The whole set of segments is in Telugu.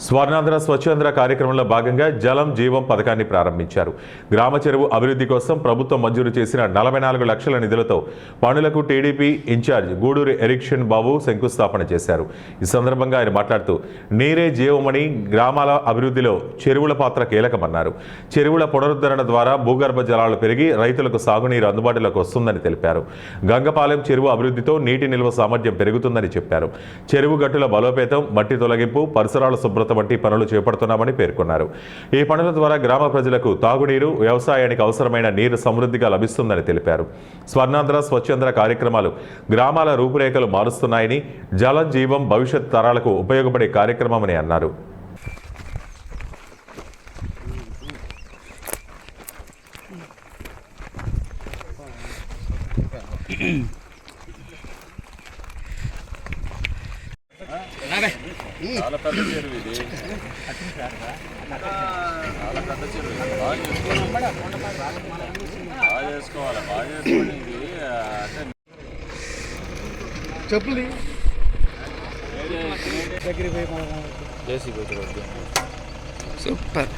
స్వర్ణాంధ్ర స్వచ్ఛాంధ్ర కార్యక్రమంలో భాగంగా జలం జీవం పథకాన్ని ప్రారంభించారు. గ్రామ చెరువు అభివృద్ధి కోసం ప్రభుత్వం మంజూరు చేసిన 44 లక్షల నిధులతో పనులకు టీడీపీ ఇన్ఛార్జ్ గూడూరు ఎరిక్షన్ బాబు శంకుస్థాపన చేశారు. ఈ సందర్భంగా ఆయన మాట్లాడుతూ నీరే జీవమని, గ్రామాల అభివృద్ధిలో చెరువుల పాత్ర కీలకమన్నారు. చెరువుల పునరుద్ధరణ ద్వారా భూగర్భ జలాలు పెరిగి రైతులకు సాగునీరు అందుబాటులోకి వస్తుందని తెలిపారు. గంగపాలెం చెరువు అభివృద్ధితో నీటి నిల్వ సామర్థ్యం పెరుగుతుందని చెప్పారు. చెరువు గట్టుల బలోపేతం, మట్టి తొలగింపు, పరిసరాల శుభ్రత వంటి పనులు చేపడుతున్నామని పేర్కొన్నారు. ఈ పనుల ద్వారా గ్రామ ప్రజలకు తాగునీరు, వ్యవసాయానికి అవసరమైన నీరు సమృద్ధిగా లభిస్తుందని తెలిపారు. స్వర్ణాంధ్ర స్వచ్ఛాంధ్ర కార్యక్రమాలు గ్రామాల రూపురేఖలు మారుస్తున్నాయని, జలం జీవం భవిష్యత్ తరాలకు ఉపయోగపడే కార్యక్రమమని అన్నారు. చాలా పెద్ద చెరువు ఇది, చాలా పెద్ద చెరువు ఇది. బాగా చేసుకోవాలి, బాగా చేసుకొని ఇది అంటే చెప్పులు సూపర్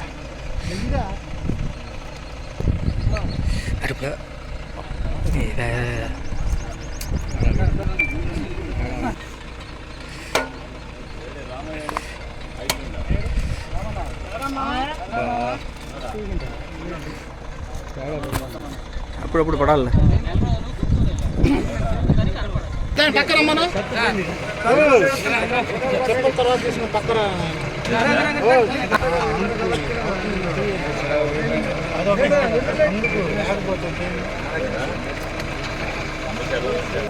అప్పుడప్పుడు పడాలి. పక్కన చెప్పిన తర్వాత తీసుకుని పక్కన లేకపోతే